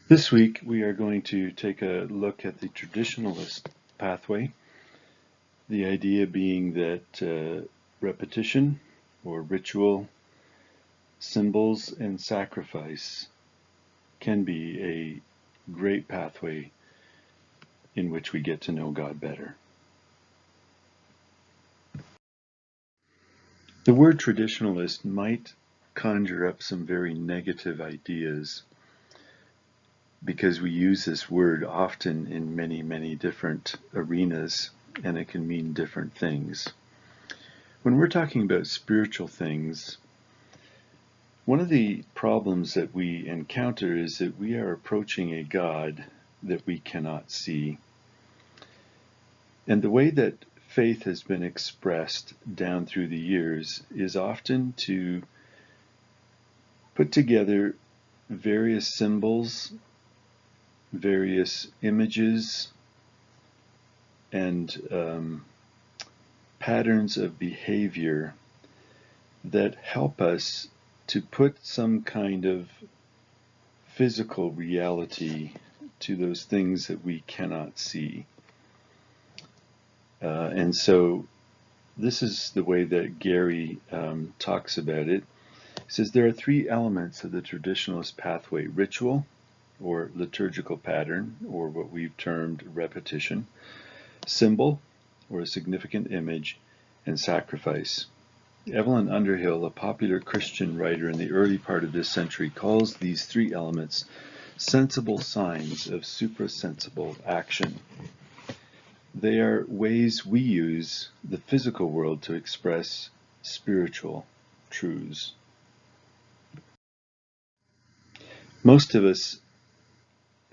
This week we are going to take a look at the Traditionalist Pathway, the idea being that repetition or ritual, symbols, and sacrifice can be a great pathway in which we get to know God better. The word traditionalist might conjure up some very negative ideas because we use this word often in many, many different arenas, and it can mean different things. When we're talking about spiritual things, one of the problems that we encounter is that we are approaching a God that we cannot see. And the way that faith has been expressed down through the years is often to put together various symbols, various images, and patterns of behavior that help us to put some kind of physical reality to those things that we cannot see. And so this is the way that Gary talks about it. He says there are three elements of the traditionalist pathway: ritual, or liturgical pattern, or what we've termed repetition; symbol, or a significant image; and sacrifice. Evelyn Underhill, a popular Christian writer in the early part of this century, calls these three elements sensible signs of suprasensible action. They are ways we use the physical world to express spiritual truths. Most of us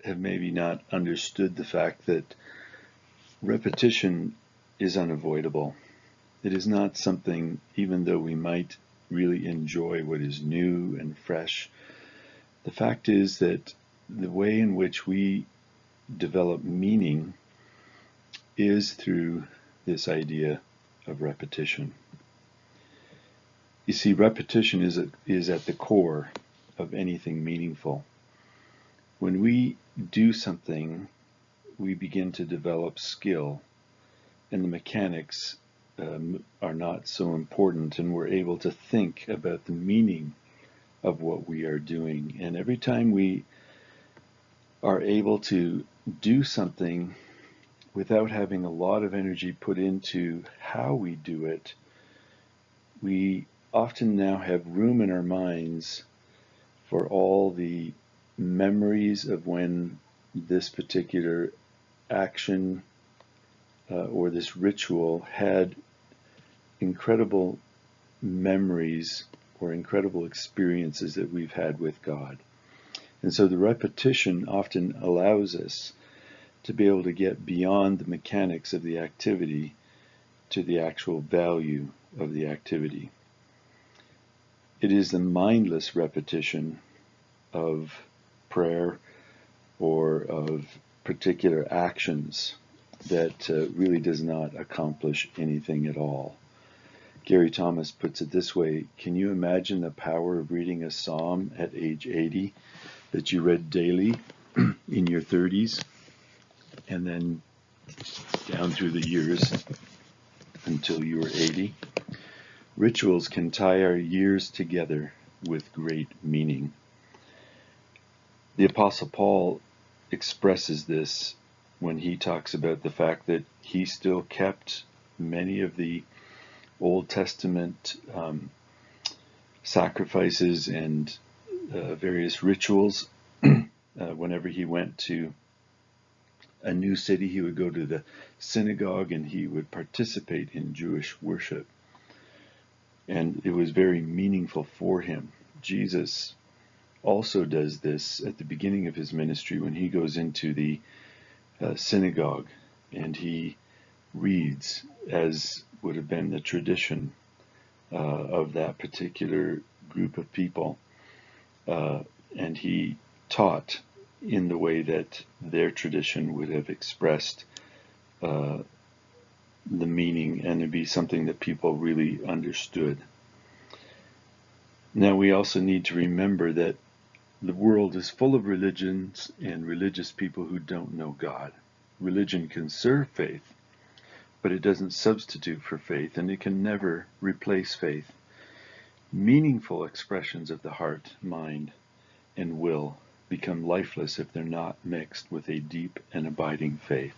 have maybe not understood the fact that repetition is unavoidable. It is not something, even though we might really enjoy what is new and fresh, the fact is that the way in which we develop meaning is through this idea of repetition. You see, repetition is at the core of anything meaningful. When we do something, we begin to develop skill, and the mechanics are not so important, and we're able to think about the meaning of what we are doing. And every time we are able to do something without having a lot of energy put into how we do it, we often now have room in our minds for all the memories of when this particular action or this ritual had incredible memories or incredible experiences that we've had with God. And so the repetition often allows us to be able to get beyond the mechanics of the activity to the actual value of the activity. It is the mindless repetition of prayer or of particular actions that really does not accomplish anything at all. Gary Thomas puts it this way: can you imagine the power of reading a psalm at age 80 that you read daily in your 30s and then down through the years until you were 80? Rituals can tie our years together with great meaning. The Apostle Paul expresses this when he talks about the fact that he still kept many of the Old Testament sacrifices and various rituals. Whenever he went to a new city, he would go to the synagogue and he would participate in Jewish worship. And it was very meaningful for him. Jesus also does this at the beginning of his ministry when he goes into the synagogue and he reads, as would have been the tradition of that particular group of people, and he taught in the way that their tradition would have expressed the meaning, and it'd be something that people really understood. Now we also need to remember that The world is full of religions and religious people who don't know God. Religion can serve faith, but it doesn't substitute for faith, and it can never replace faith. Meaningful expressions of the heart, mind, and will become lifeless if they're not mixed with a deep and abiding faith.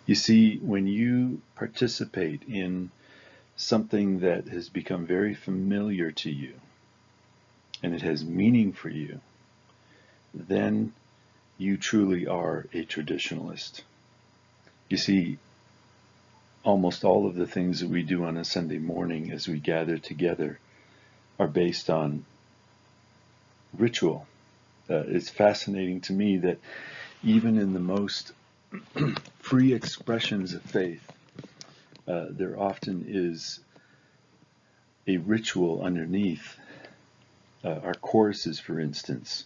You see, when you participate in something that has become very familiar to you, and it has meaning for you, then you truly are a traditionalist. You see, almost all of the things that we do on a Sunday morning as we gather together are based on ritual. It's fascinating to me that even in the most free expressions of faith, there often is a ritual underneath. Our choruses, for instance,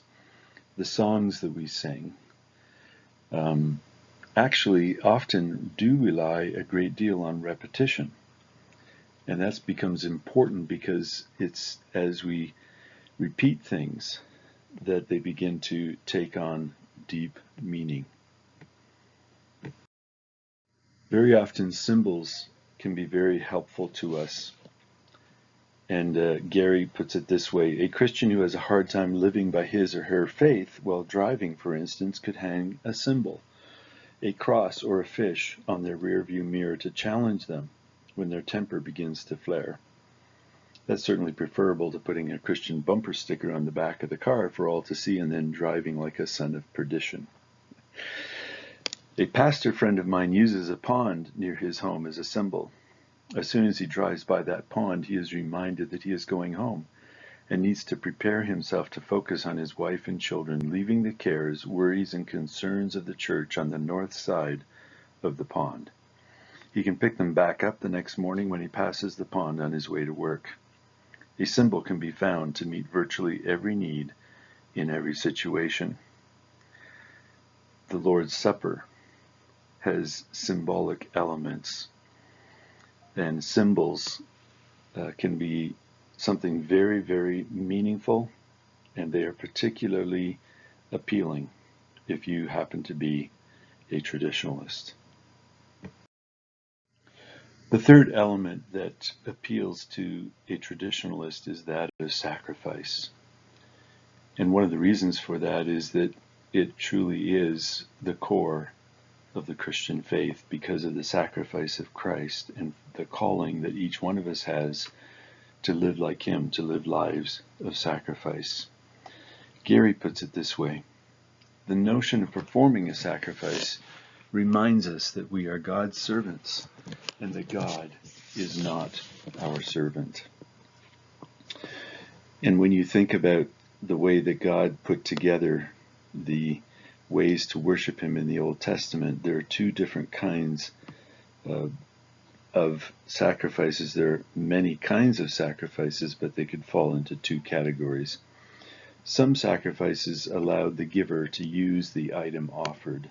the songs that we sing, actually often do rely a great deal on repetition. And that becomes important because it's as we repeat things that they begin to take on deep meaning. Very often symbols can be very helpful to us. And Gary puts it this way: a Christian who has a hard time living by his or her faith while driving, for instance, could hang a symbol, a cross or a fish, on their rearview mirror to challenge them when their temper begins to flare. That's certainly preferable to putting a Christian bumper sticker on the back of the car for all to see and then driving like a son of perdition. A pastor friend of mine uses a pond near his home as a symbol. As soon as he drives by that pond, he is reminded that he is going home and needs to prepare himself to focus on his wife and children, leaving the cares, worries, and concerns of the church on the north side of the pond. He can pick them back up the next morning when he passes the pond on his way to work. A symbol can be found to meet virtually every need in every situation. The Lord's Supper has symbolic elements, and symbols can be something very, very meaningful, and they are particularly appealing if you happen to be a traditionalist. The third element that appeals to a traditionalist is that of sacrifice. And one of the reasons for that is that it truly is the core of the Christian faith because of the sacrifice of Christ and the calling that each one of us has to live like him, to live lives of sacrifice. Gary puts it this way: the notion of performing a sacrifice reminds us that we are God's servants and that God is not our servant. And when you think about the way that God put together the ways to worship him in the Old Testament, there are two different kinds of sacrifices. There are many kinds of sacrifices, but they could fall into two categories. Some sacrifices allowed the giver to use the item offered.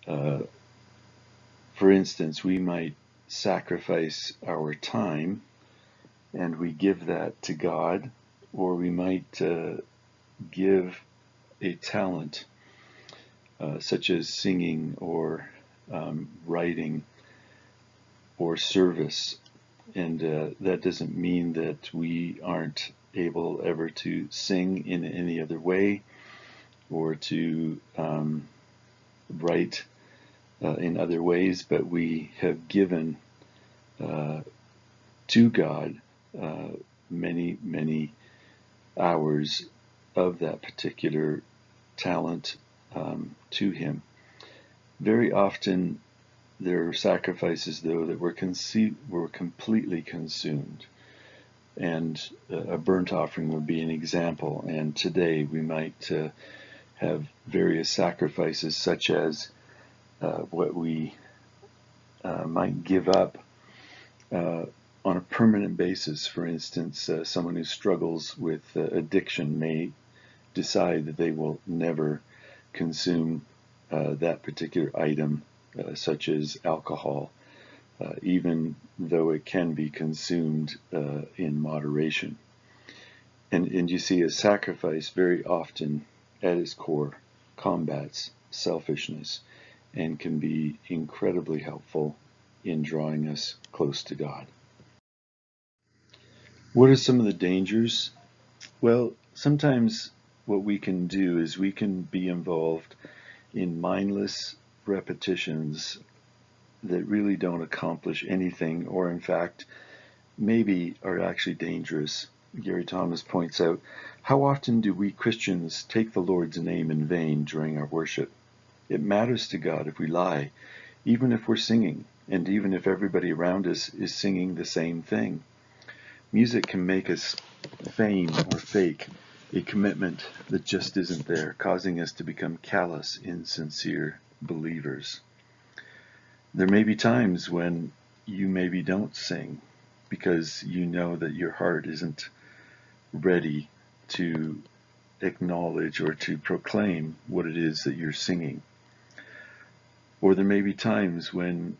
For instance, we might sacrifice our time and we give that to God, or we might give a talent such as singing or writing or service. And that doesn't mean that we aren't able ever to sing in any other way or to write in other ways, but we have given to God many, many hours of that particular talent to him. Very often there are sacrifices, though, that were completely consumed. And a burnt offering would be an example. And today we might have various sacrifices, such as what we might give up on a permanent basis. For instance, someone who struggles with addiction may decide that they will never consume that particular item, such as alcohol, even though it can be consumed in moderation. And you see, a sacrifice very often at its core combats selfishness and can be incredibly helpful in drawing us close to God. What are some of the dangers? Well, sometimes what we can do is we can be involved in mindless repetitions that really don't accomplish anything, or in fact, maybe are actually dangerous. Gary Thomas points out, how often do we Christians take the Lord's name in vain during our worship? It matters to God if we lie, even if we're singing, and even if everybody around us is singing the same thing. Music can make us feign or fake a commitment that just isn't there, causing us to become callous, insincere believers. There may be times when you maybe don't sing because you know that your heart isn't ready to acknowledge or to proclaim what it is that you're singing. Or there may be times when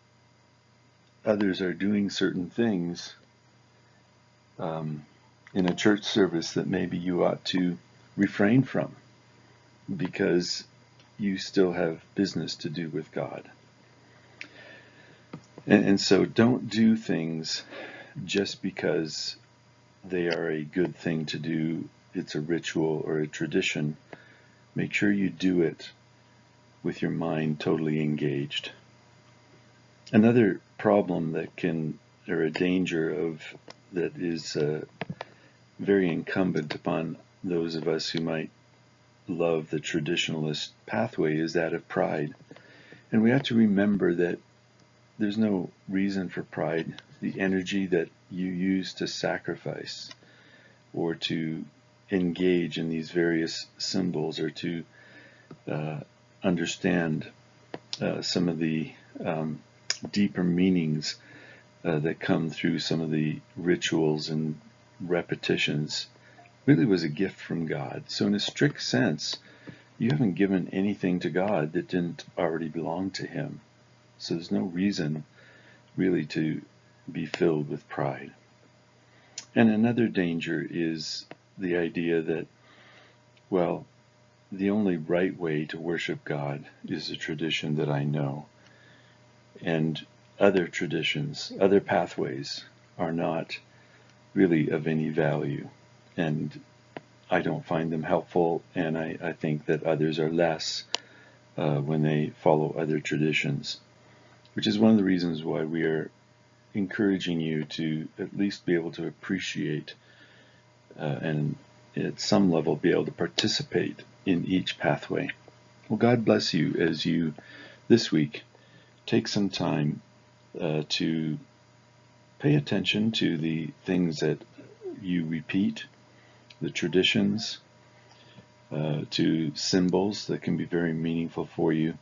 others are doing certain things in a church service that maybe you ought to refrain from because you still have business to do with God. And so don't do things just because they are a good thing to do. It's a ritual or a tradition. Make sure you do it with your mind totally engaged. Another problem that or a danger of that is very incumbent upon those of us who might love the traditionalist pathway is that of pride. And we have to remember that there's no reason for pride. The energy that you use to sacrifice or to engage in these various symbols or to understand some of the deeper meanings that come through some of the rituals and repetitions really was a gift from God. So in a strict sense, you haven't given anything to God that didn't already belong to Him. So there's no reason really to be filled with pride. And another danger is the idea that, well, the only right way to worship God is a tradition that I know. And other traditions, other pathways are not really of any value. And I don't find them helpful, and I think that others are less when they follow other traditions, which is one of the reasons why we are encouraging you to at least be able to appreciate and at some level be able to participate in each pathway. Well, God bless you as you this week take some time to pay attention to the things that you repeat, the traditions, to symbols that can be very meaningful for you,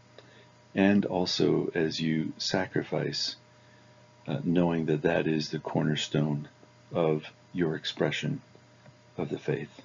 and also as you sacrifice, knowing that that is the cornerstone of your expression of the faith.